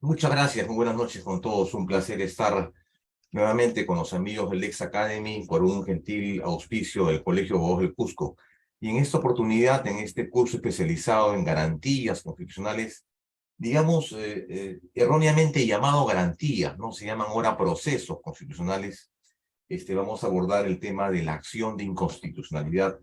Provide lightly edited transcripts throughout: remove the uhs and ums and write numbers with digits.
Muchas gracias, muy buenas noches con todos. Un placer estar nuevamente con los amigos del Lex Academy por un gentil auspicio del Colegio Bogotá del Cusco. Y en esta oportunidad, en este curso especializado en garantías constitucionales, digamos erróneamente llamado garantías, ¿no? Se llaman ahora procesos constitucionales. Vamos a abordar el tema de la acción de inconstitucionalidad,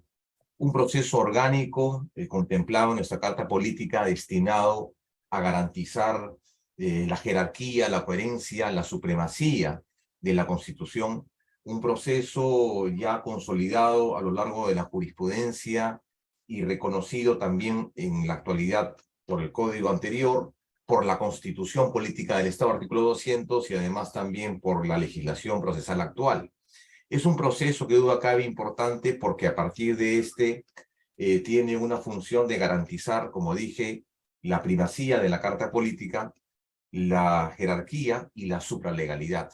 un proceso orgánico contemplado en nuestra Carta Política destinado a garantizar la jerarquía, la coherencia, la supremacía de la Constitución, un proceso ya consolidado a lo largo de la jurisprudencia y reconocido también en la actualidad por el Código anterior, por la Constitución Política del Estado, artículo 200, y además también por la legislación procesal actual. Es un proceso que duda cabe importante porque a partir de tiene una función de garantizar, como dije, la primacía de la Carta Política, la jerarquía y la supralegalidad.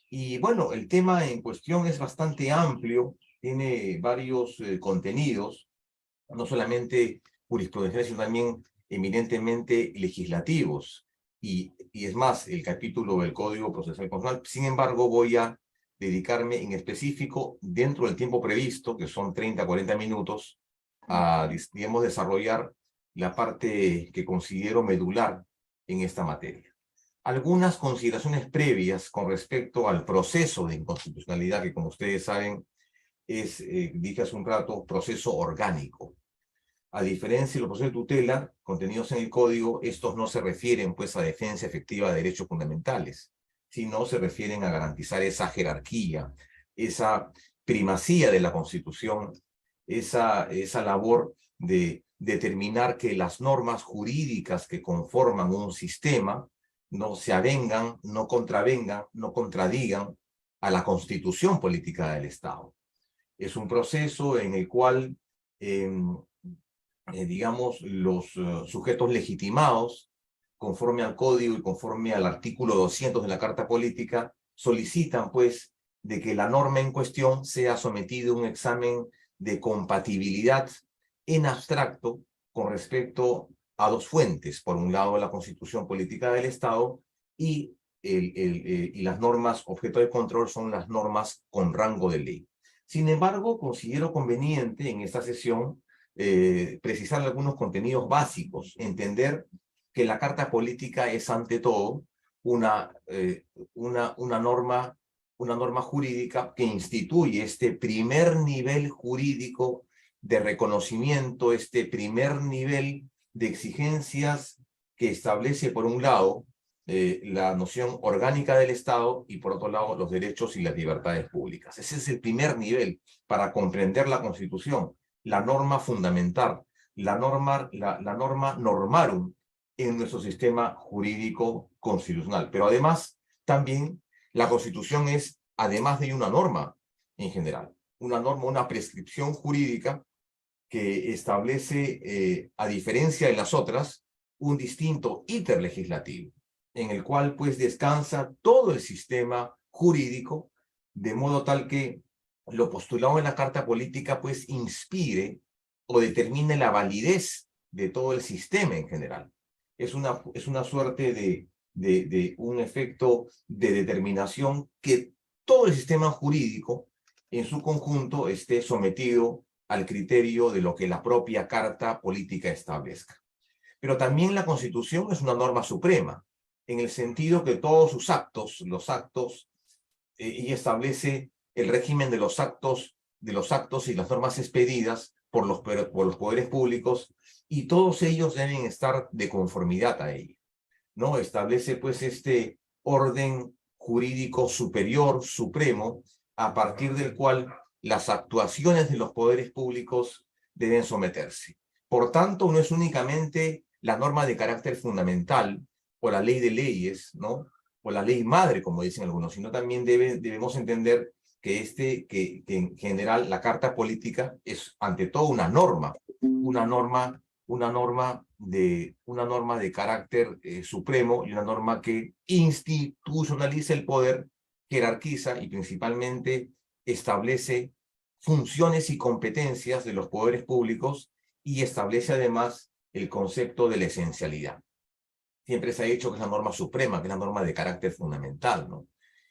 Y bueno, el tema en cuestión es bastante amplio, tiene varios contenidos, no solamente jurisprudenciales, sino también eminentemente legislativos. Y es más, el capítulo del Código Procesal Constitucional. Sin embargo, voy a dedicarme en específico, dentro del tiempo previsto, que son 30, 40 minutos, a, digamos, desarrollar la parte que considero medular en esta materia. Algunas consideraciones previas con respecto al proceso de inconstitucionalidad, que como ustedes saben, es, dije hace un rato, proceso orgánico. A diferencia de los procesos de tutela contenidos en el código, estos no se refieren pues a defensa efectiva de derechos fundamentales, sino se refieren a garantizar esa jerarquía, esa primacía de la Constitución, esa labor de determinar que las normas jurídicas que conforman un sistema no se avengan, no contravengan, no contradigan a la Constitución política del Estado. Es un proceso en el cual digamos, los sujetos legitimados, conforme al código y conforme al artículo 200 de la Carta Política, solicitan, pues, de que la norma en cuestión sea sometida a un examen de compatibilidad en abstracto con respecto a dos fuentes. Por un lado, la Constitución Política del Estado y, y las normas objeto de control son las normas con rango de ley. Sin embargo, considero conveniente en esta sesión precisar algunos contenidos básicos, entender que la Carta Política es ante todo una, una norma jurídica que instituye este primer nivel jurídico de reconocimiento, este primer nivel de exigencias que establece, por un lado, la noción orgánica del Estado y, por otro lado, los derechos y las libertades públicas. Ese es el primer nivel para comprender la Constitución, la norma fundamental, la norma normarum en nuestro sistema jurídico constitucional. Pero además, también la Constitución es, además de una norma en general, una norma, una prescripción jurídica que establece, a diferencia de las otras, un distinto íter legislativo, en el cual pues descansa todo el sistema jurídico, de modo tal que lo postulado en la Carta Política pues inspire o determine la validez de todo el sistema en general. Es una suerte de un efecto de determinación que todo el sistema jurídico en su conjunto esté sometido al criterio de lo que la propia Carta Política establezca. Pero también la Constitución es una norma suprema, en el sentido que todos sus actos, los actos, y establece el régimen de los actos y las normas expedidas por los poderes públicos, y todos ellos deben estar de conformidad a ella, ¿no? Establece pues este orden jurídico superior, supremo, a partir del cual las actuaciones de los poderes públicos deben someterse. Por tanto, no es únicamente la norma de carácter fundamental o la ley de leyes, ¿no? O la ley madre, como dicen algunos, sino también debemos entender que en general la Carta Política es ante todo una norma, una norma de carácter supremo, y una norma que institucionaliza el poder, jerarquiza y principalmente establece funciones y competencias de los poderes públicos, y establece además el concepto de la esencialidad. siempre se ha dicho que es la norma suprema, que es la norma de carácter fundamental, ¿no?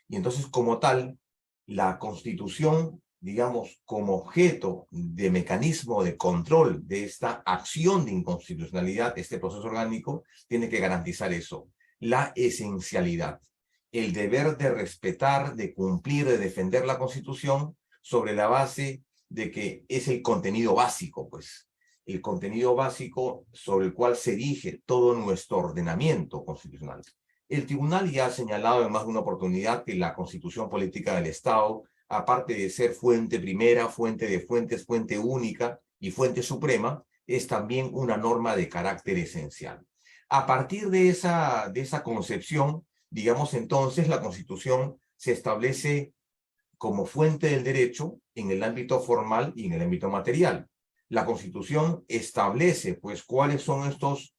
Y entonces, como tal, la Constitución, digamos, como objeto de mecanismo de control de esta acción de inconstitucionalidad, este proceso orgánico, tiene que garantizar eso, la esencialidad, el deber de respetar, de cumplir, de defender la Constitución sobre la base de que es el contenido básico, pues, el contenido básico sobre el cual se erige todo nuestro ordenamiento constitucional. El tribunal ya ha señalado en más de una oportunidad que la Constitución Política del Estado, aparte de ser fuente primera, fuente de fuentes, fuente única y fuente suprema, es también una norma de carácter esencial. A partir de esa concepción, digamos entonces, la Constitución se establece como fuente del derecho en el ámbito formal y en el ámbito material. La Constitución establece, pues, cuáles son estos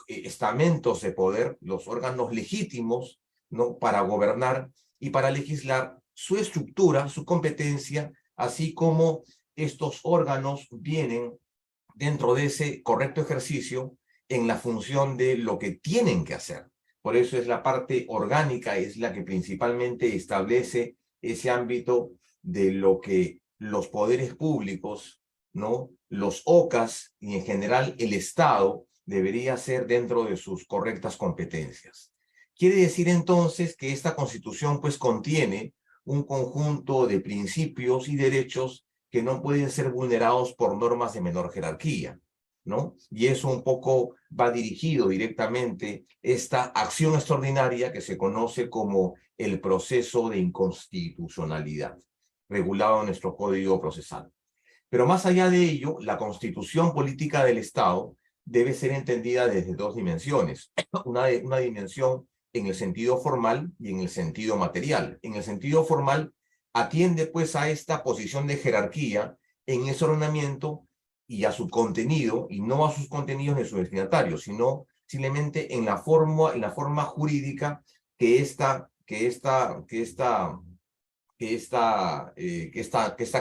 estamentos de poder, los órganos legítimos, ¿no?, para gobernar y para legislar, su estructura, su competencia, así como estos órganos vienen dentro de ese correcto ejercicio en la función de lo que tienen que hacer. Por eso es la parte orgánica, es la que principalmente establece ese ámbito de lo que los poderes públicos, ¿no?, los OCAS y en general el Estado debería hacer dentro de sus correctas competencias. Quiere decir entonces que esta Constitución pues contiene un conjunto de principios y derechos que no pueden ser vulnerados por normas de menor jerarquía, ¿no? Y eso un poco va dirigido directamente esta acción extraordinaria que se conoce como el proceso de inconstitucionalidad, regulado en nuestro Código Procesal. Pero más allá de ello, la Constitución Política del Estado debe ser entendida desde dos dimensiones. Una dimensión en el sentido formal y en el sentido material. En el sentido formal, atiende pues a esta posición de jerarquía en ese ordenamiento y a su contenido, y no a sus contenidos ni sus destinatarios, sino simplemente en la forma jurídica que esta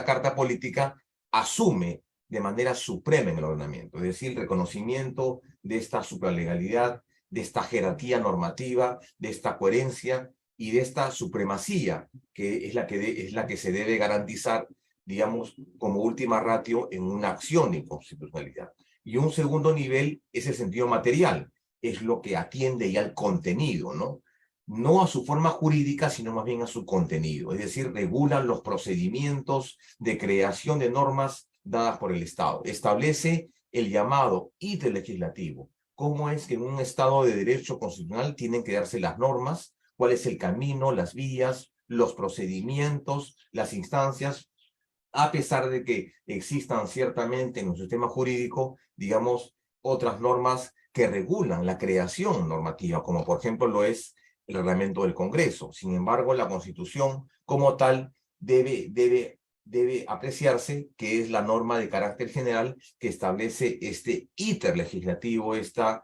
carta política asume de manera suprema en el ordenamiento, es decir, el reconocimiento de esta supralegalidad, de esta jerarquía normativa, de esta coherencia y de esta supremacía, que es la que se debe garantizar, digamos, como última ratio en una acción de inconstitucionalidad. Y un segundo nivel es el sentido material, es lo que atiende ya al contenido, ¿no? No a su forma jurídica, sino más bien a su contenido, es decir, regulan los procedimientos de creación de normas dadas por el Estado. Establece el llamado íter legislativo, cómo es que en un Estado de derecho constitucional tienen que darse las normas, cuál es el camino, las vías, los procedimientos, las instancias, a pesar de que existan ciertamente en un sistema jurídico, digamos, otras normas que regulan la creación normativa, como por ejemplo lo es el reglamento del Congreso. Sin embargo, la Constitución como tal debe apreciarse que es la norma de carácter general que establece este íter legislativo, estas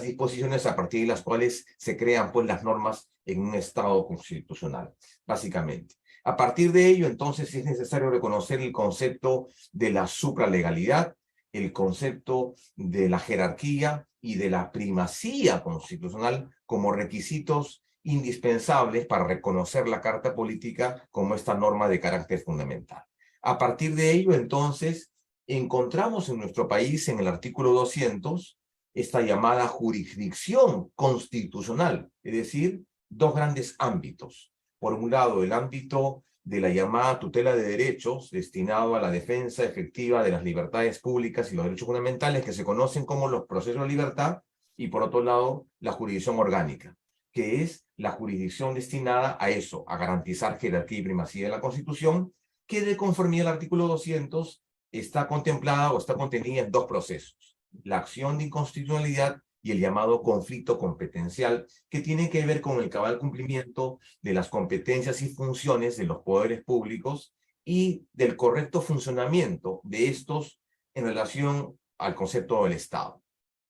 disposiciones a partir de las cuales se crean pues las normas en un Estado constitucional, básicamente. A partir de ello, entonces, es necesario reconocer el concepto de la supralegalidad, el concepto de la jerarquía y de la primacía constitucional como requisitos indispensables para reconocer la Carta Política como esta norma de carácter fundamental. A partir de ello, entonces, encontramos en nuestro país, en el artículo 200, esta llamada jurisdicción constitucional, es decir, dos grandes ámbitos. Por un lado, el ámbito de la llamada tutela de derechos, destinado a la defensa efectiva de las libertades públicas y los derechos fundamentales, que se conocen como los procesos de libertad, y por otro lado, la jurisdicción orgánica, que es la jurisdicción destinada a eso, a garantizar jerarquía y primacía de la Constitución, que de conformidad al artículo 200 está contemplada o está contenida en dos procesos: la acción de inconstitucionalidad y el llamado conflicto competencial, que tiene que ver con el cabal cumplimiento de las competencias y funciones de los poderes públicos y del correcto funcionamiento de estos en relación al concepto del Estado.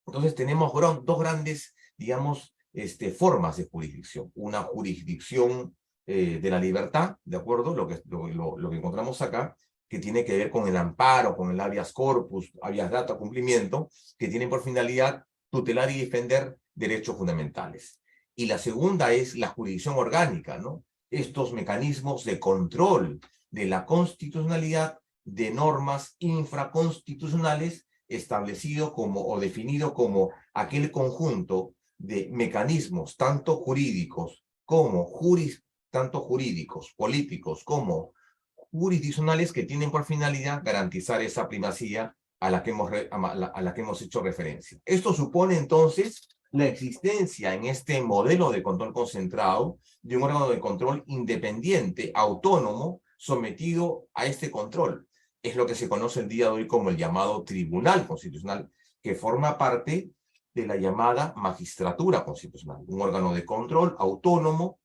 Entonces tenemos dos grandes, digamos, formas de jurisdicción. Una jurisdicción de la libertad, ¿de acuerdo? Lo que encontramos acá, que tiene que ver con el amparo, con el habeas corpus, habeas data, cumplimiento, que tienen por finalidad tutelar y defender derechos fundamentales. Y la segunda es la jurisdicción orgánica, ¿no? Estos mecanismos de control de la constitucionalidad de normas infraconstitucionales establecido como o definido como aquel conjunto de mecanismos tanto jurídicos como tanto jurídicos, políticos como jurisdiccionales que tienen por finalidad garantizar esa primacía a la que hemos hecho referencia. Esto supone entonces la existencia en este modelo de control concentrado de un órgano de control independiente, autónomo, sometido a este control. Es lo que se conoce el día de hoy como el llamado Tribunal Constitucional, que forma parte de la llamada Magistratura Constitucional, un órgano de control autónomo,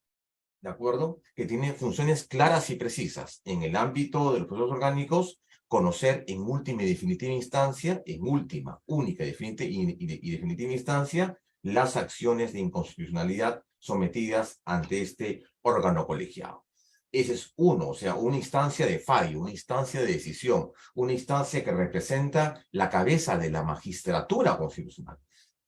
¿de acuerdo? Que tiene funciones claras y precisas. En el ámbito de los procesos orgánicos, conocer en última y definitiva instancia, en última, única y definitiva instancia, las acciones de inconstitucionalidad sometidas ante este órgano colegiado. Ese es uno, o sea, una instancia de fallo, una instancia de decisión, una instancia que representa la cabeza de la magistratura constitucional.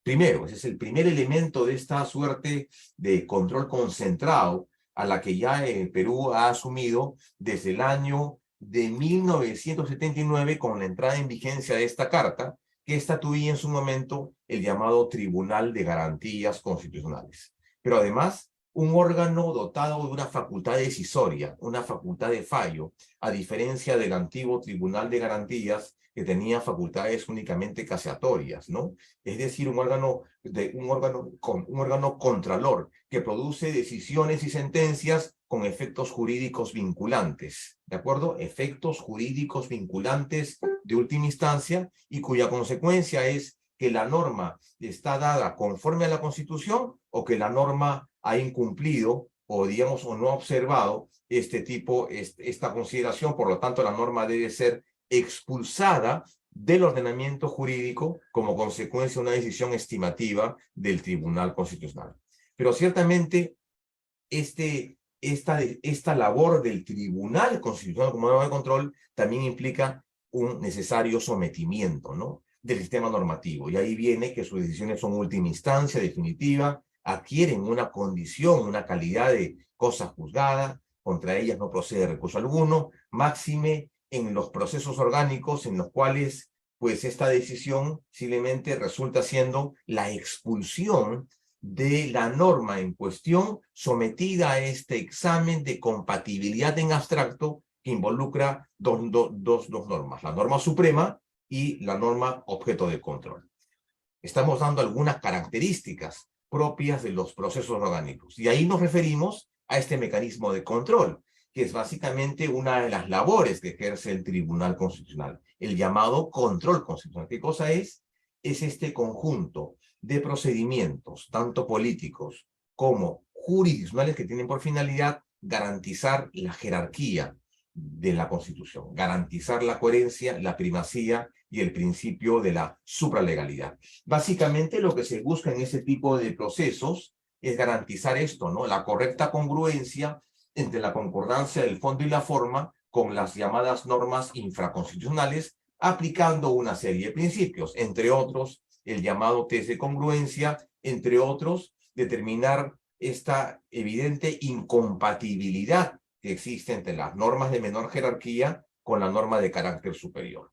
Primero, ese es el primer elemento de esta suerte de control concentrado a la que ya el Perú ha asumido desde el año de 1979 con la entrada en vigencia de esta carta, que estatuía en su momento el llamado Tribunal de Garantías Constitucionales. Pero además, un órgano dotado de una facultad decisoria, una facultad de fallo, a diferencia del antiguo Tribunal de Garantías, que tenía facultades únicamente casatorias, ¿no? Es decir, un órgano contralor que produce decisiones y sentencias con efectos jurídicos vinculantes, ¿de acuerdo? Efectos jurídicos vinculantes de última instancia y cuya consecuencia es que la norma está dada conforme a la Constitución o que la norma ha incumplido o, digamos, o no ha observado esta consideración, por lo tanto, la norma debe ser expulsada del ordenamiento jurídico como consecuencia de una decisión estimativa del Tribunal Constitucional. Pero ciertamente esta labor del Tribunal Constitucional como órgano de control también implica un necesario sometimiento, ¿no?, del sistema normativo. Y ahí viene que sus decisiones son última instancia, definitiva, adquieren una condición, una calidad de cosa juzgada, contra ellas no procede recurso alguno, máxime en los procesos orgánicos en los cuales pues esta decisión simplemente resulta siendo la expulsión de la norma en cuestión sometida a este examen de compatibilidad en abstracto que involucra dos normas, la norma suprema y la norma objeto de control. Estamos dando algunas características propias de los procesos orgánicos y ahí nos referimos a este mecanismo de control, que es básicamente una de las labores que ejerce el Tribunal Constitucional, el llamado control constitucional. ¿Qué cosa es? Es este conjunto de procedimientos, tanto políticos como jurisdiccionales, que tienen por finalidad garantizar la jerarquía de la Constitución, garantizar la coherencia, la primacía y el principio de la supralegalidad. Básicamente lo que se busca en ese tipo de procesos es garantizar esto, ¿no? La correcta congruencia entre la concordancia del fondo y la forma con las llamadas normas infraconstitucionales, aplicando una serie de principios, entre otros, el llamado test de congruencia, entre otros, determinar esta evidente incompatibilidad que existe entre las normas de menor jerarquía con la norma de carácter superior.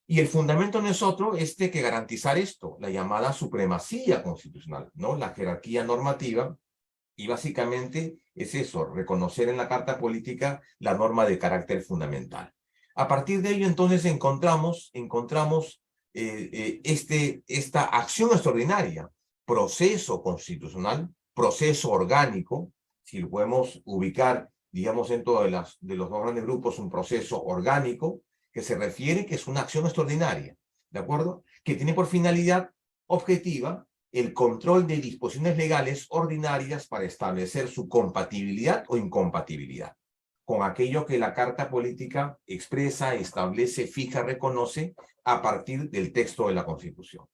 Y el fundamento no es otro que garantizar esto, la llamada supremacía constitucional, ¿no? La jerarquía normativa, y básicamente es eso, reconocer en la Carta Política la norma de carácter fundamental. A partir de ello, entonces, encontramos esta acción extraordinaria, proceso constitucional, proceso orgánico, si lo podemos ubicar, digamos, dentro de los dos grandes grupos, un proceso orgánico, que se refiere que es una acción extraordinaria, ¿de acuerdo? Que tiene por finalidad objetiva el control de disposiciones legales ordinarias para establecer su compatibilidad o incompatibilidad con aquello que la Carta Política expresa, establece, fija, reconoce a partir del texto de la Constitución.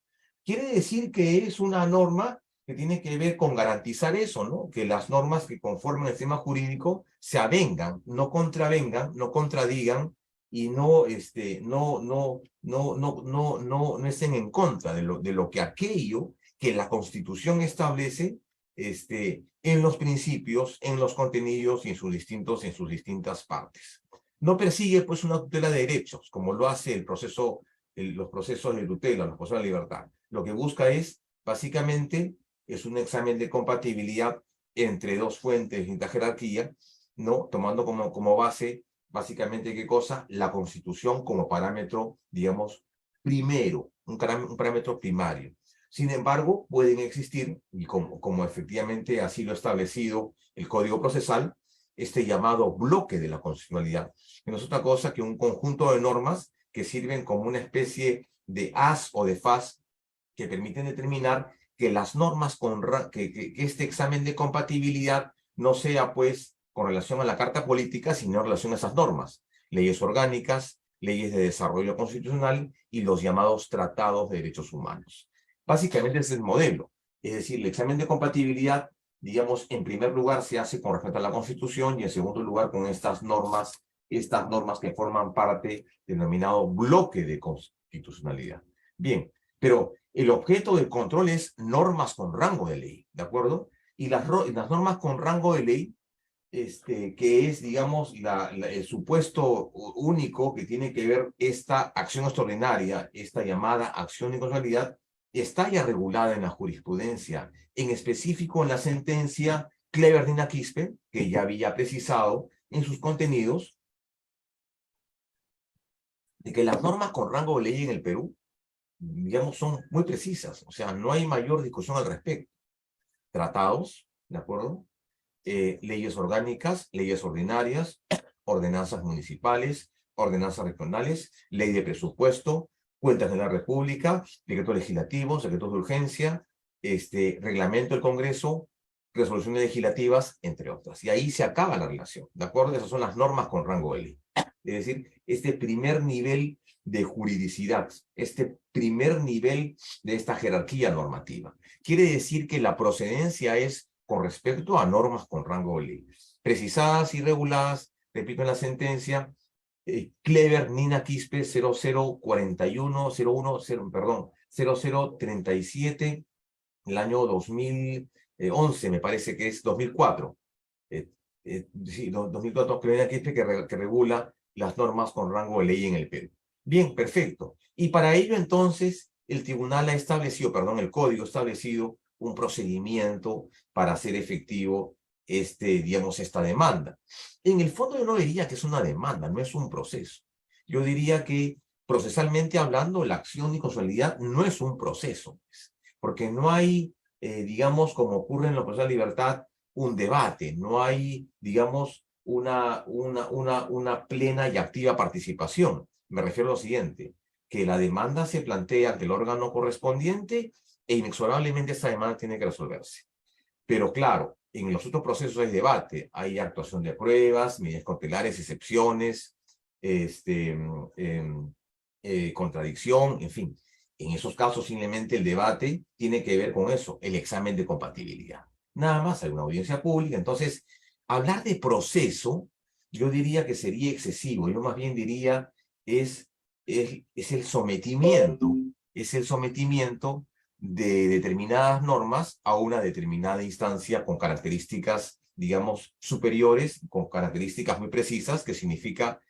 Quiere decir que es una norma que tiene que ver con garantizar eso, ¿no? Que las normas que conforman el sistema jurídico se avengan, no contravengan, no contradigan y no, no estén en contra de lo que aquello que la Constitución establece en los principios, en los contenidos y en sus distintas partes. No persigue pues una tutela de derechos, como lo hace los procesos de tutela, los procesos de libertad. Lo que busca es, básicamente, es un examen de compatibilidad entre dos fuentes de distinta jerarquía, ¿no? Tomando como base, básicamente, ¿qué cosa? La Constitución como parámetro, digamos, primero, un parámetro primario. Sin embargo, pueden existir, y como efectivamente así lo ha establecido el Código Procesal, este llamado bloque de la constitucionalidad, que no es otra cosa que un conjunto de normas que sirven como una especie de as o de faz que permiten determinar que las normas que este examen de compatibilidad no sea pues con relación a la Carta Política, sino en relación a esas normas, leyes orgánicas, leyes de desarrollo constitucional y los llamados tratados de derechos humanos. Básicamente ese es el modelo, es decir, el examen de compatibilidad, digamos, en primer lugar se hace con respecto a la Constitución y en segundo lugar con estas normas que forman parte del denominado bloque de constitucionalidad. Bien, pero el objeto del control es normas con rango de ley, ¿de acuerdo? Y las normas con rango de ley, que es, digamos, el supuesto único que tiene que ver esta acción extraordinaria, esta llamada acción de constitucionalidad, está ya regulada en la jurisprudencia, en específico en la sentencia Clever-Dina-Quispe, que ya había precisado en sus contenidos de que las normas con rango de ley en el Perú, digamos, son muy precisas, o sea, no hay mayor discusión al respecto. Tratados, ¿de acuerdo? Leyes orgánicas, leyes ordinarias, ordenanzas municipales, ordenanzas regionales, ley de presupuesto, cuentas de la República, decretos legislativos, decretos de urgencia, reglamento del Congreso, resoluciones legislativas, entre otras. Y ahí se acaba la relación, ¿de acuerdo? Esas son las normas con rango de ley. Es decir, este primer nivel de juridicidad, este primer nivel de esta jerarquía normativa. Quiere decir que la procedencia es con respecto a normas con rango de ley, precisadas y reguladas, repito en la sentencia, Clever Nina Quispe 0041, 010, perdón, 0037, el año 2011, me parece que es 2004. Sí, 2004, Clever Nina Quispe que regula las normas con rango de ley en el Perú. Bien, perfecto. Y para ello entonces el tribunal ha establecido, perdón, el código ha establecido un procedimiento para hacer efectivo digamos, esta demanda. En el fondo yo no diría que es una demanda, no es un proceso. Yo diría que procesalmente hablando, la acción de constitucionalidad no es un proceso, porque no hay, digamos, como ocurre en los procesos de libertad, un debate, no hay, digamos, una plena y activa participación. Me refiero a lo siguiente, que la demanda se plantea ante el órgano correspondiente e inexorablemente esta demanda tiene que resolverse. Pero claro, en los otros procesos hay debate, hay actuación de pruebas, medidas cautelares, excepciones, contradicción, en fin. En esos casos simplemente el debate tiene que ver con eso, el examen de compatibilidad. Nada más, hay una audiencia pública, entonces hablar de proceso, yo diría que sería excesivo, yo más bien diría es el sometimiento de determinadas normas a una determinada instancia con características, digamos, superiores, con características muy precisas, que significa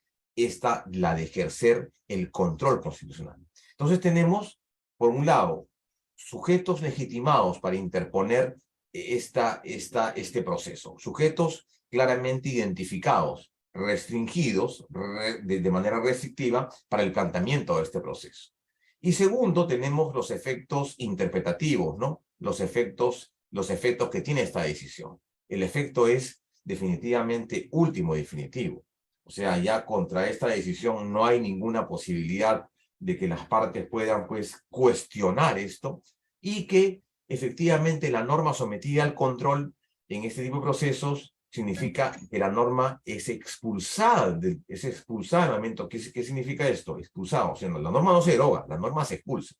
la de ejercer el control constitucional. Entonces tenemos, por un lado, sujetos legitimados para interponer este proceso, sujetos claramente identificados, restringidos de manera restrictiva para el planteamiento de este proceso. Y segundo, tenemos los efectos interpretativos, ¿no? Los efectos que tiene esta decisión. El efecto es definitivamente último y definitivo. O sea, ya contra esta decisión no hay ninguna posibilidad de que las partes puedan, pues, cuestionar esto y que efectivamente la norma sometida al control en este tipo de procesos significa que la norma es expulsada del momento. ¿Qué significa esto? Expulsado. O sea, la norma no se deroga, la norma se expulsa.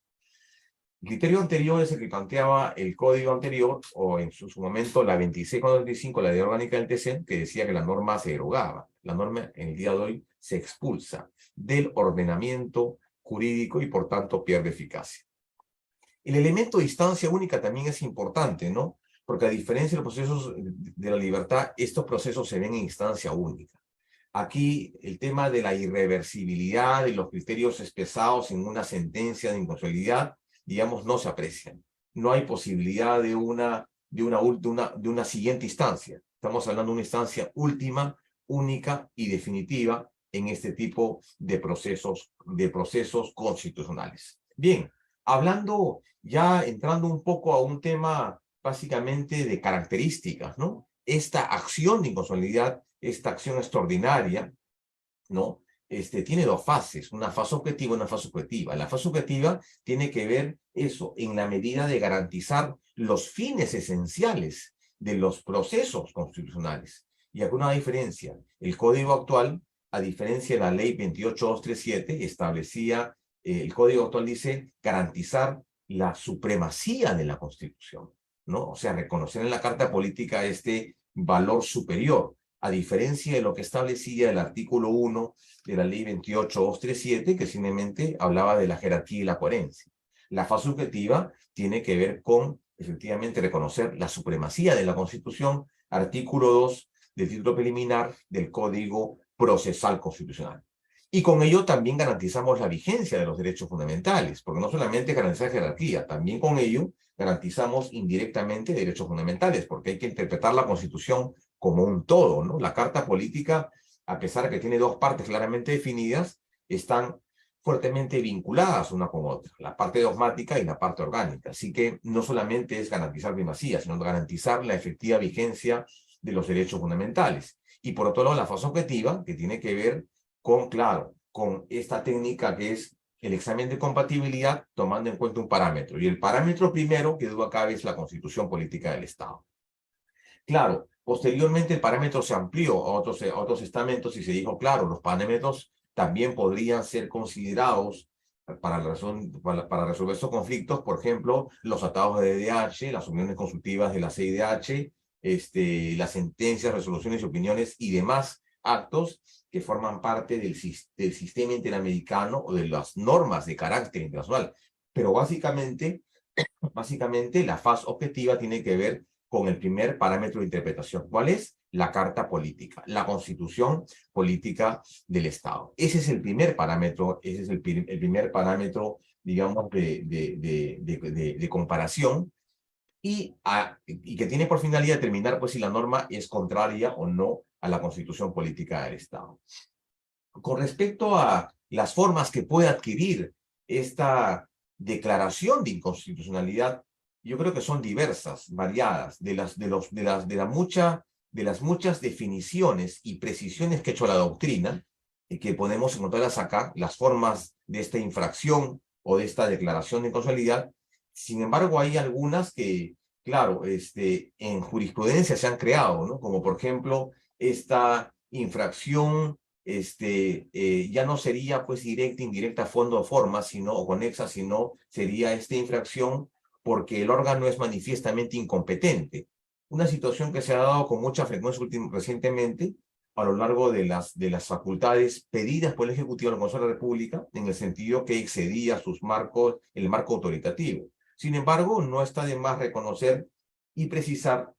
El criterio anterior es el que planteaba el código anterior, o en su momento la 26/95, la ley orgánica del TC, que decía que la norma se derogaba. La norma en el día de hoy se expulsa del ordenamiento jurídico y por tanto pierde eficacia. El elemento de instancia única también es importante, ¿no? Porque a diferencia de los procesos de la libertad, estos procesos se ven en instancia única. Aquí el tema de la irreversibilidad y los criterios expresados en una sentencia de inconstitucionalidad, digamos, no se aprecian. No hay posibilidad de una siguiente instancia. Estamos hablando de una instancia última, única y definitiva en este tipo de procesos constitucionales. Bien, hablando, ya entrando un poco a un tema básicamente de características, ¿no? Esta acción de inconstitucionalidad, esta acción extraordinaria, ¿no? Tiene dos fases, una fase objetiva y una fase subjetiva. La fase objetiva tiene que ver eso, en la medida de garantizar los fines esenciales de los procesos constitucionales. Y alguna diferencia. El Código actual, a diferencia de la Ley 28237, establecía, el Código actual dice garantizar la supremacía de la Constitución, ¿no? O sea, reconocer en la Carta Política este valor superior, a diferencia de lo que establecía el artículo 1 de la Ley 28237, que simplemente hablaba de la jerarquía y la coherencia. La fase subjetiva tiene que ver con, efectivamente, reconocer la supremacía de la Constitución, artículo 2 del título preliminar del Código Procesal Constitucional. Y con ello también garantizamos la vigencia de los derechos fundamentales, porque no solamente garantizar jerarquía, también con ello garantizamos indirectamente derechos fundamentales, porque hay que interpretar la Constitución como un todo, ¿no? La Carta Política, a pesar de que tiene dos partes claramente definidas, están fuertemente vinculadas una con otra, la parte dogmática y la parte orgánica. Así que no solamente es garantizar primacía, sino garantizar la efectiva vigencia de los derechos fundamentales. Y por otro lado, la fase objetiva, que tiene que ver con, claro, con esta técnica que es el examen de compatibilidad tomando en cuenta un parámetro. Y el parámetro primero, que duda cabe, es la Constitución Política del Estado. Claro, posteriormente el parámetro se amplió a otros estamentos y se dijo, claro, los parámetros también podrían ser considerados para resolver estos conflictos, por ejemplo, los tratados de DDH, las uniones consultivas de la CIDH, las sentencias, resoluciones y opiniones y demás actos que forman parte del sistema interamericano o de las normas de carácter internacional. Pero básicamente la fase objetiva tiene que ver con el primer parámetro de interpretación. ¿Cuál es? La Carta Política, la Constitución Política del Estado. Ese es el primer parámetro, ese es el primer parámetro, digamos, de comparación y que tiene por finalidad determinar pues, si la norma es contraria o no a la Constitución Política del Estado. Con respecto a las formas que puede adquirir esta declaración de inconstitucionalidad, yo creo que son diversas, variadas, de las muchas definiciones y precisiones que ha hecho la doctrina, que podemos encontrarlas acá, las formas de esta infracción o de esta declaración de inconstitucionalidad. Sin embargo, hay algunas que, claro, en jurisprudencia se han creado, ¿no? Como por ejemplo, esta infracción ya no sería pues directa, indirecta, fondo o forma, sino, o conexa, sino sería esta infracción porque el órgano es manifiestamente incompetente. Una situación que se ha dado con mucha frecuencia recientemente a lo largo de las facultades pedidas por el Ejecutivo del Consejo de la República, en el sentido que excedía el marco autoritativo. Sin embargo, no está de más reconocer y precisar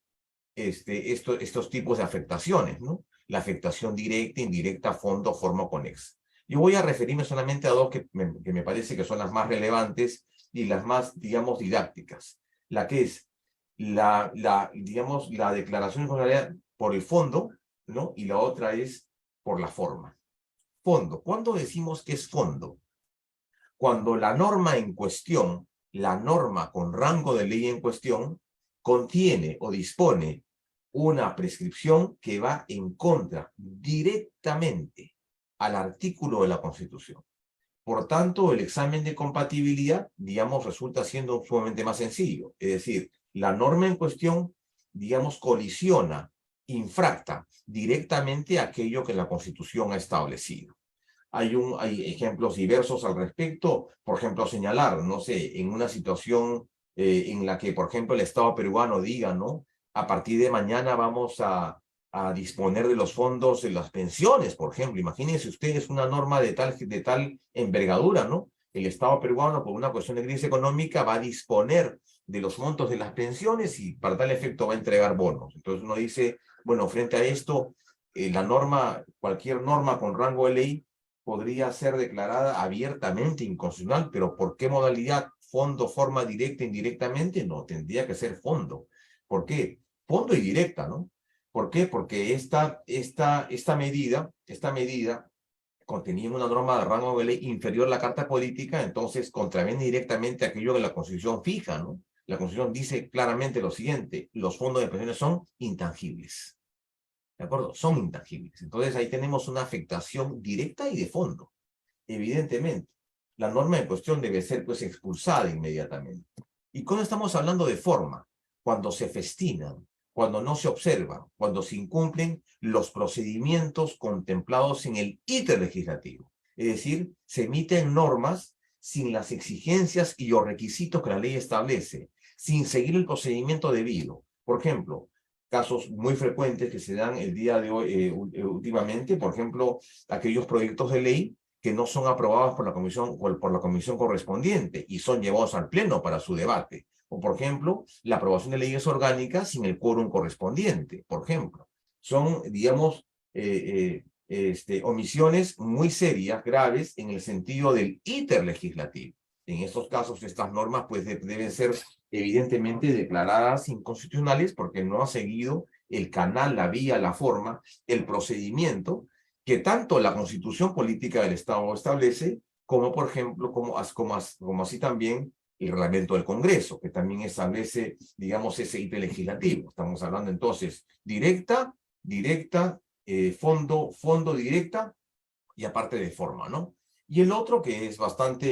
estos tipos de afectaciones, ¿no? La afectación directa, indirecta, fondo, forma o conexa. Yo voy a referirme solamente a dos que me parece que son las más relevantes y las más, digamos, didácticas. La que es digamos, la declaración de constitucionalidad por el fondo, ¿no? Y la otra es por la forma. Fondo. ¿Cuándo decimos que es fondo? Cuando la norma en cuestión, la norma con rango de ley en cuestión, contiene o dispone una prescripción que va en contra directamente al artículo de la Constitución. Por tanto, el examen de compatibilidad, digamos, resulta siendo sumamente más sencillo. Es decir, la norma en cuestión, digamos, colisiona, infracta directamente aquello que la Constitución ha establecido. Hay ejemplos diversos al respecto. Por ejemplo, señalar, no sé, en una situación en la que, por ejemplo, el Estado peruano diga, ¿no? A partir de mañana vamos a a disponer de los fondos de las pensiones, por ejemplo. Imagínense ustedes una norma de tal envergadura, ¿no? El Estado peruano, por una cuestión de crisis económica, va a disponer de los montos de las pensiones y para tal efecto va a entregar bonos. Entonces uno dice, bueno, frente a esto, la norma, cualquier norma con rango de ley podría ser declarada abiertamente inconstitucional, pero ¿por qué modalidad? ¿Fondo, forma directa, indirectamente? No, tendría que ser fondo. ¿Por qué? Fondo y directa, ¿no? ¿Por qué? Porque esta medida contenía una norma de rango de ley inferior a la Carta Política, entonces contraviene directamente aquello que la Constitución fija, ¿no? La Constitución dice claramente lo siguiente: los fondos de pensiones son intangibles. ¿De acuerdo? Son intangibles. Entonces ahí tenemos una afectación directa y de fondo. Evidentemente, la norma en cuestión debe ser pues expulsada inmediatamente. ¿Y cuando estamos hablando de forma? Cuando se festinan, cuando no se observa, cuando se incumplen los procedimientos contemplados en el íter legislativo. Es decir, se emiten normas sin las exigencias y los requisitos que la ley establece, sin seguir el procedimiento debido. Por ejemplo, casos muy frecuentes que se dan el día de hoy, últimamente, por ejemplo, aquellos proyectos de ley que no son aprobados por la comisión correspondiente y son llevados al pleno para su debate. O, por ejemplo, la aprobación de leyes orgánicas sin el quórum correspondiente, por ejemplo. Son, digamos, omisiones muy serias, graves, en el sentido del íter legislativo. En estos casos, estas normas pues, deben ser evidentemente declaradas inconstitucionales porque no ha seguido el canal, la vía, la forma, el procedimiento que tanto la Constitución Política del Estado establece, como por ejemplo, como así también el reglamento del Congreso, que también establece, digamos, ese ítem legislativo. Estamos hablando entonces directa, fondo directa y aparte de forma, ¿no? Y el otro que es bastante,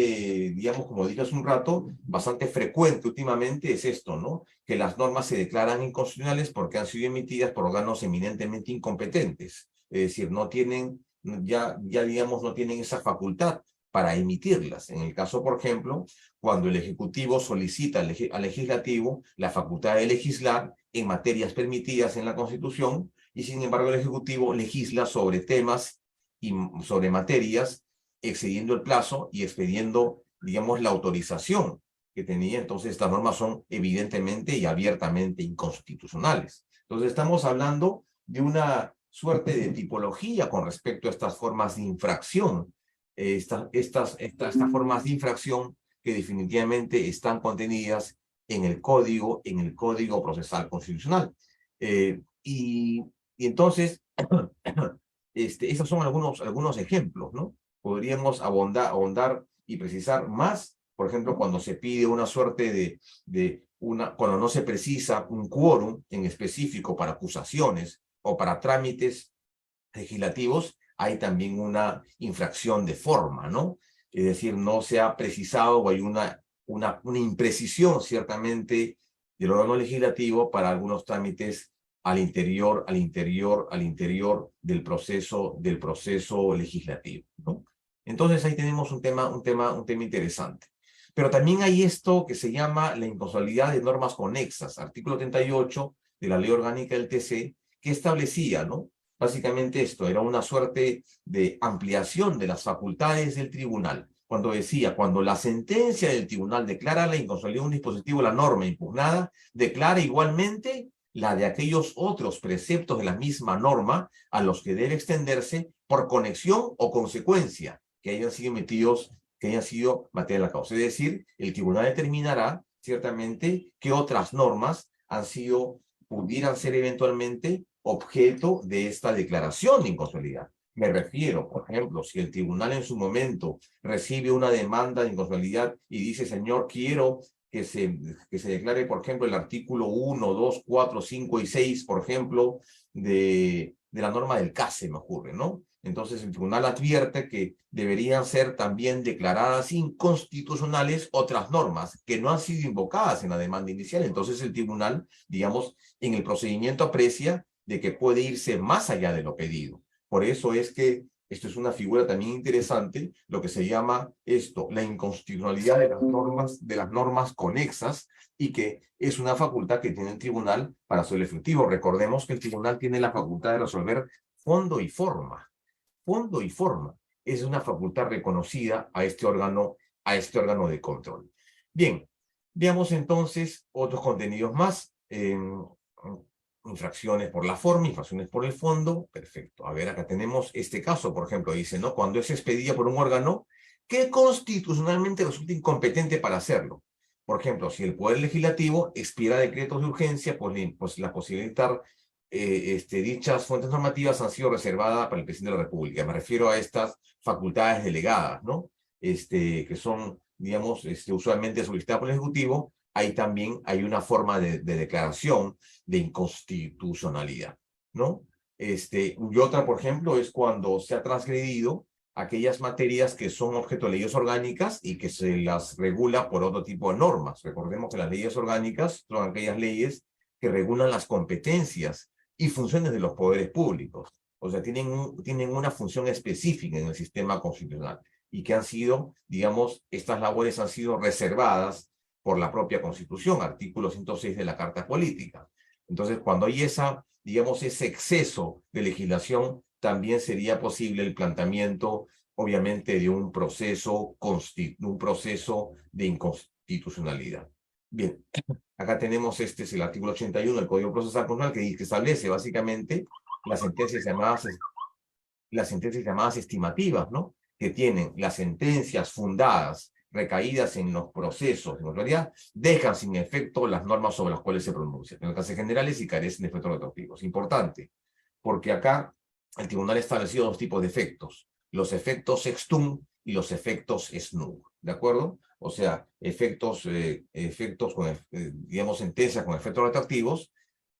digamos, como dije hace un rato, bastante frecuente últimamente es esto, ¿no? Que las normas se declaran inconstitucionales porque han sido emitidas por órganos eminentemente incompetentes. Es decir, no tienen, ya digamos, no tienen esa facultad para emitirlas. En el caso, por ejemplo, cuando el Ejecutivo solicita al Legislativo la facultad de legislar en materias permitidas en la Constitución y, sin embargo, el Ejecutivo legisla sobre temas y sobre materias excediendo el plazo y expediendo, digamos, la autorización que tenía. Entonces, estas normas son evidentemente y abiertamente inconstitucionales. Entonces, estamos hablando de una suerte de tipología con respecto a estas formas de infracción, estas formas de infracción que definitivamente están contenidas en el Código Procesal Constitucional. Y entonces, esos son algunos ejemplos, ¿no? Podríamos ahondar y precisar más, por ejemplo, cuando se pide una suerte cuando no se precisa un quórum en específico para acusaciones o para trámites legislativos, hay también una infracción de forma, ¿no? Es decir, no se ha precisado o hay una imprecisión, ciertamente, del órgano legislativo para algunos trámites al interior del proceso legislativo, ¿no? Entonces ahí tenemos un tema interesante. Pero también hay esto que se llama la inconstitucionalidad de normas conexas, artículo 38 de la Ley Orgánica del TC, que establecía, ¿no? Básicamente esto era una suerte de ampliación de las facultades del tribunal. Cuando decía, cuando la sentencia del tribunal declara la inconstitucionalidad de un dispositivo, la norma impugnada, declara igualmente la de aquellos otros preceptos de la misma norma a los que debe extenderse por conexión o consecuencia que hayan sido emitidos, que hayan sido materia de la causa. Es decir, el tribunal determinará ciertamente qué otras normas pudieran ser eventualmente objeto de esta declaración de inconstitucionalidad. Me refiero, por ejemplo, si el tribunal en su momento recibe una demanda de inconstitucionalidad y dice, señor, quiero que se declare, por ejemplo, el artículo 1, 2, 4, 5 y 6, por ejemplo, de la norma del CASE, me ocurre, ¿no? Entonces el tribunal advierte que deberían ser también declaradas inconstitucionales otras normas que no han sido invocadas en la demanda inicial. Entonces el tribunal, digamos, en el procedimiento aprecia de que puede irse más allá de lo pedido. Por eso es que Esto es una figura también interesante, lo que se llama esto, la inconstitucionalidad de las normas conexas, y que es una facultad que tiene el tribunal para ser efectivo. Recordemos que el tribunal tiene la facultad de resolver fondo y forma. Fondo y forma. Es una facultad reconocida a este órgano de control. Bien, veamos entonces otros contenidos más. Infracciones por la forma, infracciones por el fondo. Perfecto. A ver, acá tenemos este caso, por ejemplo, dice, ¿no? Cuando es expedida por un órgano que constitucionalmente resulta incompetente para hacerlo. Por ejemplo, si el Poder Legislativo expira decretos de urgencia, pues la posibilidad dichas fuentes normativas han sido reservadas para el presidente de la República. Me refiero a estas facultades delegadas, ¿no? Que son, digamos, usualmente solicitadas por el Ejecutivo. Ahí también hay una forma de declaración de inconstitucionalidad, ¿no? Y otra, por ejemplo, es cuando se ha transgredido aquellas materias que son objeto de leyes orgánicas y que se las regula por otro tipo de normas. Recordemos que las leyes orgánicas son aquellas leyes que regulan las competencias y funciones de los poderes públicos. O sea, tienen una función específica en el sistema constitucional y que han sido, digamos, estas labores han sido reservadas por la propia Constitución, artículo 106 de la Carta Política. Entonces, cuando hay digamos, ese exceso de legislación, también sería posible el planteamiento, obviamente, de un proceso de inconstitucionalidad. Bien, acá tenemos, este es el artículo 81 del Código Procesal Penal, que establece básicamente las sentencias llamadas estimativas, ¿no? Que tienen las sentencias fundadas, recaídas en los procesos de notoriedad, dejan sin efecto las normas sobre las cuales se pronuncian, en casos generales y carecen de efectos retroactivos. Importante, porque acá el tribunal ha establecido dos tipos de efectos, los efectos ex tunc y los efectos ex nunc, ¿de acuerdo? O sea, efectos con, digamos, sentencias con efectos retroactivos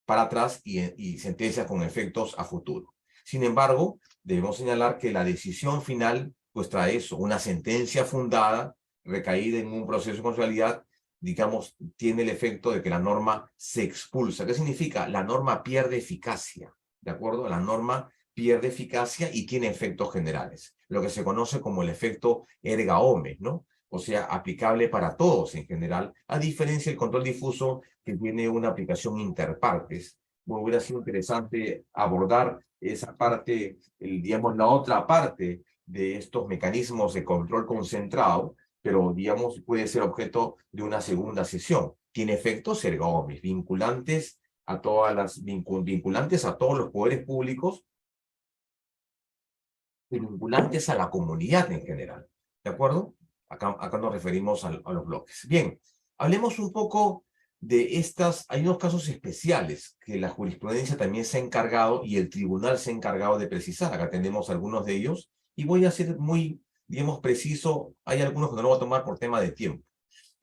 para atrás y sentencias con efectos a futuro. Sin embargo, debemos señalar que la decisión final pues trae eso, una sentencia fundada, recaída en un proceso de constitucionalidad, digamos, tiene el efecto de que la norma se expulsa. ¿Qué significa? La norma pierde eficacia, ¿de acuerdo? La norma pierde eficacia y tiene efectos generales, lo que se conoce como el efecto erga omnes, ¿no? O sea, aplicable para todos en general, a diferencia del control difuso, que tiene una aplicación interpartes. Bueno, hubiera sido interesante abordar esa parte, digamos, la otra parte de estos mecanismos de control concentrado, pero, digamos, puede ser objeto de una segunda sesión. Tiene efectos erga omnes, vinculantes a vinculantes a todos los poderes públicos y vinculantes a la comunidad en general. ¿De acuerdo? Acá nos referimos a los bloques. Bien, hablemos un poco de hay unos casos especiales que la jurisprudencia también se ha encargado y el tribunal se ha encargado de precisar. Acá tenemos algunos de ellos y voy a ser muy, digamos, preciso. Hay algunos que no lo voy a tomar por tema de tiempo.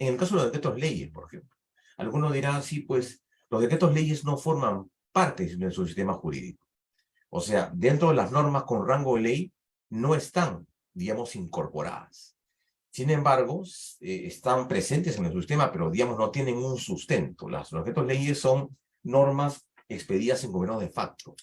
En el caso de los decretos leyes, por ejemplo, algunos dirán, sí, pues los decretos leyes no forman parte de su sistema jurídico. O sea, dentro de las normas con rango de ley no están, digamos, incorporadas. Sin embargo, están presentes en el sistema, pero, digamos, no tienen un sustento. Los decretos leyes son normas expedidas en gobierno de facto.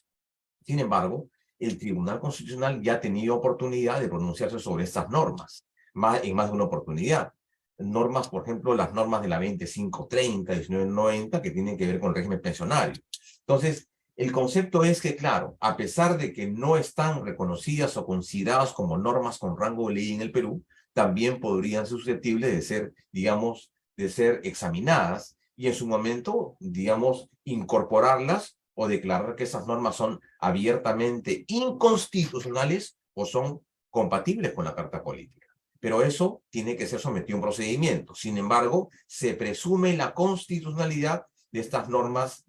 Sin embargo, el Tribunal Constitucional ya ha tenido oportunidad de pronunciarse sobre estas normas, en más de una oportunidad. Normas, por ejemplo, las normas de la 2530, 1990, que tienen que ver con el régimen pensionario. Entonces, el concepto es que, claro, a pesar de que no están reconocidas o consideradas como normas con rango de ley en el Perú, también podrían ser susceptibles de ser, digamos, de ser examinadas y en su momento, digamos, incorporarlas o declarar que esas normas son abiertamente inconstitucionales o son compatibles con la Carta Política. Pero eso tiene que ser sometido a un procedimiento. Sin embargo, se presume la constitucionalidad de estas normas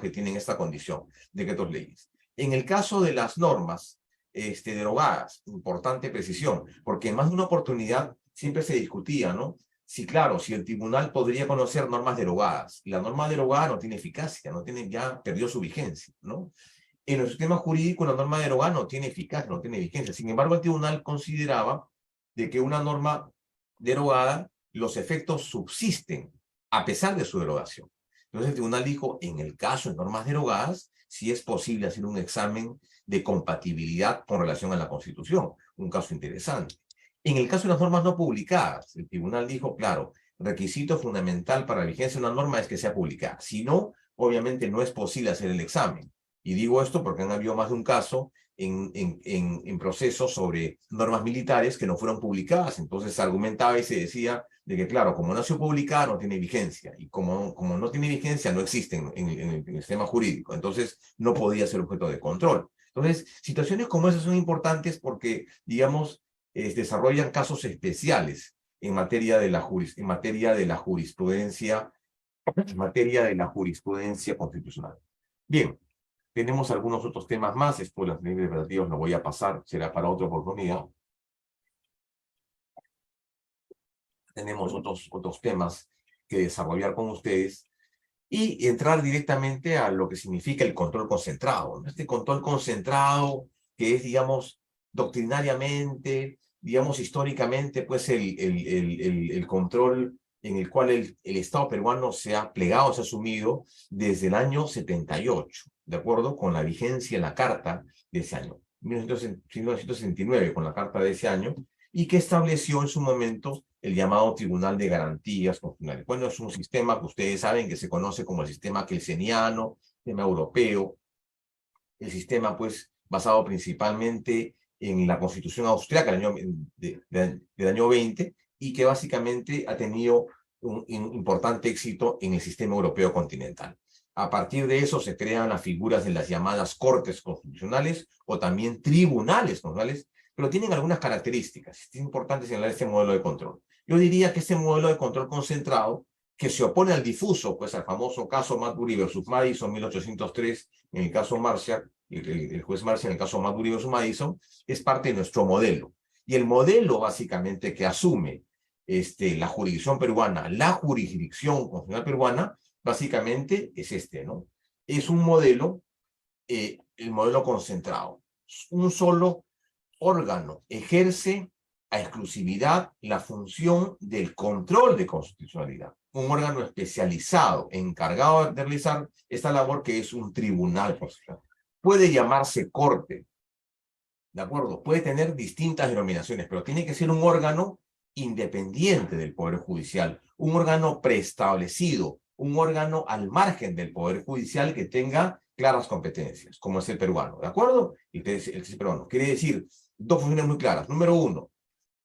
que tienen esta condición, decretos leyes. En el caso de las normas derogadas, importante precisión, porque en más de una oportunidad siempre se discutía, ¿no? Sí, claro, si el tribunal podría conocer normas derogadas, y la norma derogada no tiene eficacia, ya perdió su vigencia, ¿no? En el sistema jurídico, la norma derogada no tiene eficacia, no tiene vigencia. Sin embargo, el tribunal consideraba de que una norma derogada, los efectos subsisten a pesar de su derogación. Entonces el tribunal dijo, en el caso de normas derogadas, sí es posible hacer un examen de compatibilidad con relación a la Constitución. Un caso interesante. En el caso de las normas no publicadas, el tribunal dijo, claro, requisito fundamental para la vigencia de una norma es que sea publicada. Si no, obviamente no es posible hacer el examen. Y digo esto porque han habido más de un caso en procesos sobre normas militares que no fueron publicadas. Entonces se argumentaba y se decía de que, claro, como no se publica, no tiene vigencia. Y como no tiene vigencia, no existe en el sistema jurídico. Entonces no podía ser objeto de control. Entonces, situaciones como esas son importantes porque, digamos, desarrollan casos especiales en materia de la jurisprudencia constitucional. Bien, tenemos algunos otros temas más, esto de las leyes deliberativas lo voy a pasar, será para otra oportunidad. Tenemos otros temas que desarrollar con ustedes y entrar directamente a lo que significa el control concentrado. Este control concentrado que es, digamos, doctrinariamente, digamos, históricamente, pues el control en el cual el Estado peruano se ha plegado, se ha asumido desde el año 78, de acuerdo con la vigencia de la Carta de ese año, 1969, con la Carta de ese año, y que estableció en su momento el llamado Tribunal de Garantías Constitucionales. Bueno, es un sistema que ustedes saben que se conoce como el sistema kelseniano, sistema europeo, el sistema pues basado principalmente en la Constitución Austriaca del año 20 y que básicamente ha tenido un importante éxito en el sistema europeo continental. A partir de eso se crean las figuras de las llamadas Cortes Constitucionales o también Tribunales Constitucionales, pero tienen algunas características. Es importante señalar este modelo de control. Yo diría que este modelo de control concentrado, que se opone al difuso, pues al famoso caso Marbury versus Madison, 1803, en el caso Marshall, el juez Marshall en el caso Marbury versus Madison, es parte de nuestro modelo. Y el modelo básicamente que asume la jurisdicción peruana, la jurisdicción constitucional peruana, básicamente es ¿no? Es un modelo, el modelo concentrado. Un solo órgano ejerce a exclusividad la función del control de constitucionalidad. Un órgano especializado, encargado de realizar esta labor que es un tribunal constitucional. Puede llamarse corte, ¿de acuerdo? Puede tener distintas denominaciones, pero tiene que ser un órgano independiente del Poder Judicial, un órgano preestablecido, un órgano al margen del Poder Judicial que tenga claras competencias, como es el peruano, ¿de acuerdo? El peruano. Quiere decir dos funciones muy claras. Número uno,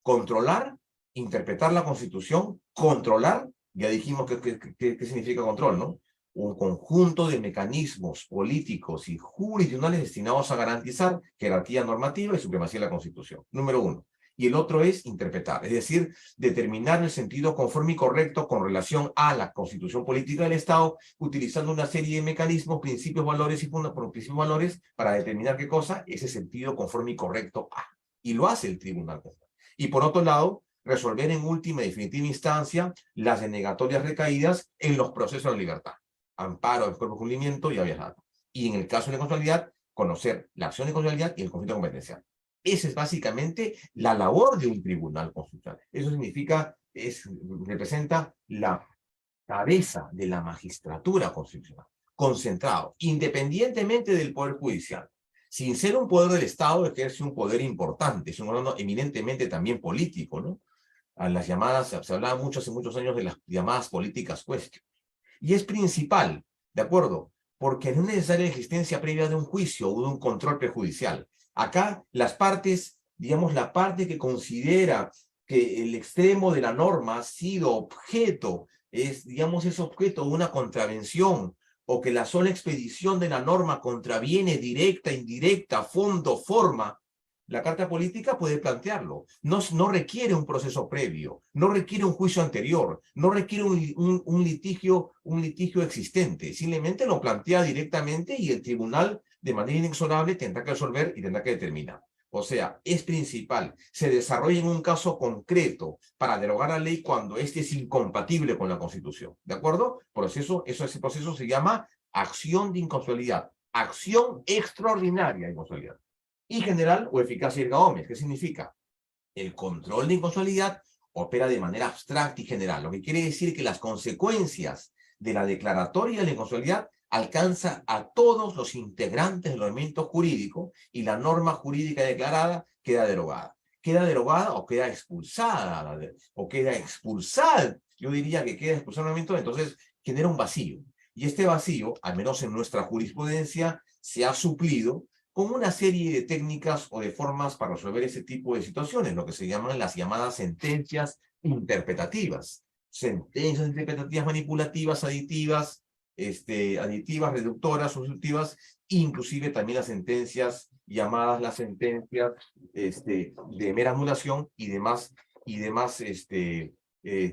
controlar, interpretar la Constitución, controlar, ya dijimos qué significa control, ¿no? Un conjunto de mecanismos políticos y jurisdiccionales destinados a garantizar jerarquía normativa y supremacía de la Constitución. Número uno. Y el otro es interpretar, es decir, determinar el sentido conforme y correcto con relación a la Constitución política del Estado, utilizando una serie de mecanismos, principios, valores y principios, valores para determinar qué cosa es el sentido conforme y correcto a. Y lo hace el Tribunal. Y por otro lado, resolver en última y definitiva instancia las denegatorias recaídas en los procesos de libertad, amparo del cuerpo de cumplimiento y habeas data. Y en el caso de la inconstitucionalidad, conocer la acción de inconstitucionalidad y el conflicto competencial. Esa es básicamente la labor de un tribunal constitucional. Eso significa, representa la cabeza de la magistratura constitucional, concentrado, independientemente del Poder Judicial. Sin ser un poder del Estado, ejerce un poder importante, es un órgano eminentemente también político, ¿no? A las llamadas, se hablaba mucho hace muchos años de las llamadas políticas question. Y es principal, ¿de acuerdo? Porque no es necesaria la existencia previa de un juicio o de un control prejudicial. Acá las partes, digamos, la parte que considera que el extremo de la norma ha sido objeto, digamos, es objeto de una contravención, o que la sola expedición de la norma contraviene directa, indirecta, fondo, forma, la carta política puede plantearlo. No requiere un proceso previo, no requiere un juicio anterior, no requiere un litigio existente. Simplemente lo plantea directamente y el tribunal, de manera inexorable, tendrá que resolver y tendrá que determinar. O sea, es principal. Se desarrolla en un caso concreto para derogar la ley cuando éste es incompatible con la Constitución. ¿De acuerdo? Ese proceso se llama acción de inconstitucionalidad. Acción extraordinaria de inconstitucionalidad. Y general o eficacia erga omnes. ¿Qué significa? El control de inconstitucionalidad opera de manera abstracta y general, lo que quiere decir que las consecuencias de la declaratoria de la inconstitucionalidad alcanza a todos los integrantes del ordenamiento jurídico y la norma jurídica declarada queda derogada. Queda derogada o queda expulsada, yo diría que queda expulsada del ordenamiento, entonces genera un vacío. Y este vacío, al menos en nuestra jurisprudencia, se ha suplido con una serie de técnicas o de formas para resolver ese tipo de situaciones, lo que se llaman las llamadas sentencias interpretativas. Sentencias interpretativas manipulativas, aditivas, reductoras, sustitutivas, inclusive también las sentencias llamadas las sentencias de mera anulación y demás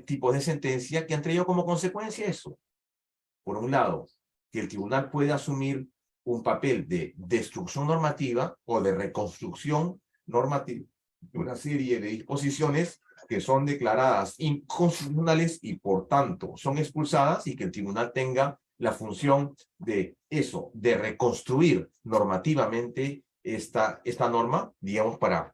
tipos de sentencia que han traído como consecuencia eso. Por un lado, que el tribunal puede asumir un papel de destrucción normativa o de reconstrucción normativa de una serie de disposiciones que son declaradas inconstitucionales y por tanto son expulsadas, y que el tribunal tenga la función de eso, de reconstruir normativamente esta norma, digamos, para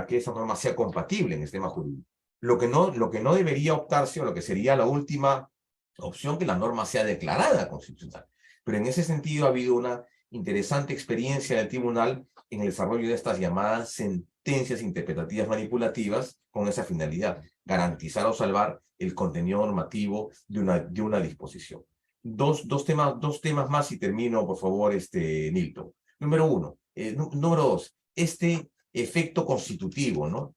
que esa norma sea compatible en el sistema jurídico. Lo que no debería optarse, o lo que sería la última opción, que la norma sea declarada constitucional. Pero en ese sentido ha habido una interesante experiencia del tribunal en el desarrollo de estas llamadas sentencias interpretativas manipulativas con esa finalidad, garantizar o salvar el contenido normativo de una disposición. Dos temas más y termino, por favor, Nilton. Número uno. Número dos, este efecto constitutivo, ¿no?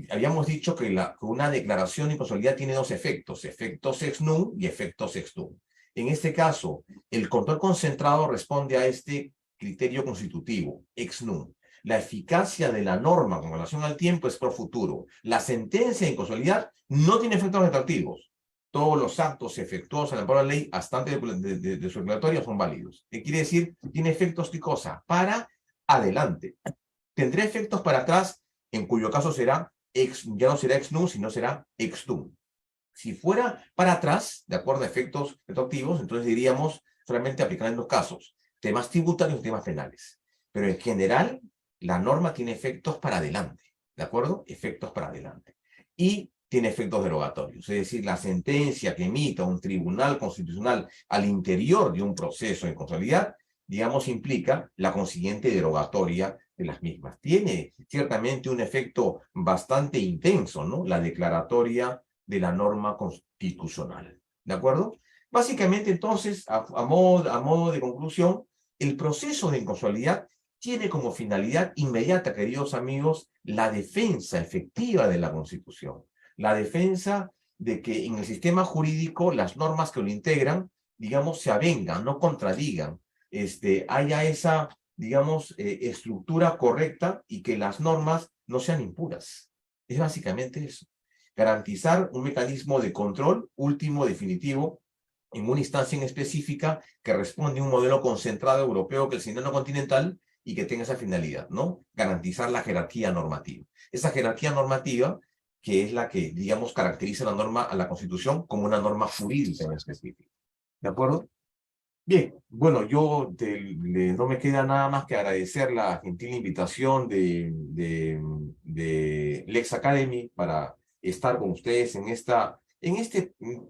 Habíamos dicho que una declaración de inconstitucionalidad tiene dos efectos, efectos ex nunc y efectos ex tunc. En este caso, el control concentrado responde a este criterio constitutivo, ex nunc. La eficacia de la norma con relación al tiempo es pro futuro. La sentencia de inconstitucionalidad no tiene efectos retroactivos. Todos los actos efectuados al amparo de la ley hasta antes de su declaratoria son válidos. ¿Qué quiere decir? Tiene efectos, ¿qué cosa? Para adelante. Tendrá efectos para atrás, en cuyo caso será ya no será ex nunc, sino será ex tunc. Si fuera para atrás, de acuerdo a efectos retroactivos, entonces diríamos solamente aplicar en dos casos, temas tributarios y temas penales. Pero en general, la norma tiene efectos para adelante, ¿de acuerdo? Efectos para adelante. Y tiene efectos derogatorios, es decir, la sentencia que emita un tribunal constitucional al interior de un proceso de inconstitucionalidad, digamos, implica la consiguiente derogatoria de las mismas. Tiene ciertamente un efecto bastante intenso, ¿no? La declaratoria de la norma constitucional, ¿de acuerdo? Básicamente, entonces, a modo de conclusión, el proceso de inconstitucionalidad tiene como finalidad inmediata, queridos amigos, la defensa efectiva de la Constitución, la defensa de que en el sistema jurídico las normas que lo integran, digamos, se avengan, no contradigan, haya esa, digamos, estructura correcta y que las normas no sean impuras. Es básicamente eso. Garantizar un mecanismo de control último, definitivo, en una instancia en específica que responde a un modelo concentrado europeo que el sistema continental y que tenga esa finalidad, ¿no? Garantizar la jerarquía normativa. Esa jerarquía normativa que es la que, digamos, caracteriza la norma a la Constitución como una norma jurídica en específico. ¿De acuerdo? Bien, bueno, no me queda nada más que agradecer la gentil invitación de Lex Academy para estar con ustedes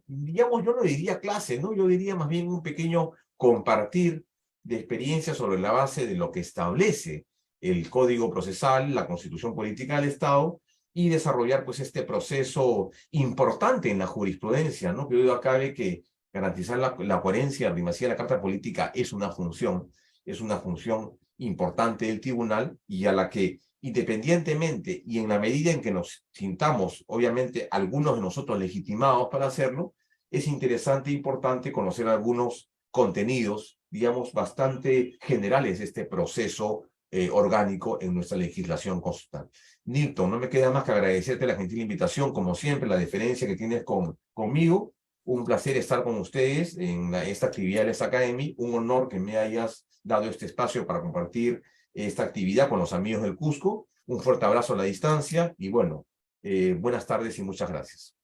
digamos, yo no diría clase, ¿no? Yo diría más bien un pequeño compartir de experiencias sobre la base de lo que establece el Código Procesal, la Constitución Política del Estado, y desarrollar, pues, este proceso importante en la jurisprudencia, ¿no? Que hoy acabe que garantizar la coherencia, la primacía de la Carta Política es una función importante del tribunal, y a la que, independientemente y en la medida en que nos sintamos, obviamente, algunos de nosotros legitimados para hacerlo, es interesante e importante conocer algunos contenidos, digamos, bastante generales de este proceso orgánico en nuestra legislación constitucional. Nilton, no me queda más que agradecerte la gentil invitación, como siempre, la deferencia que tienes conmigo. Un placer estar con ustedes en esta actividad de Lex Academy. Un honor que me hayas dado este espacio para compartir esta actividad con los amigos del Cusco. Un fuerte abrazo a la distancia y bueno, buenas tardes y muchas gracias.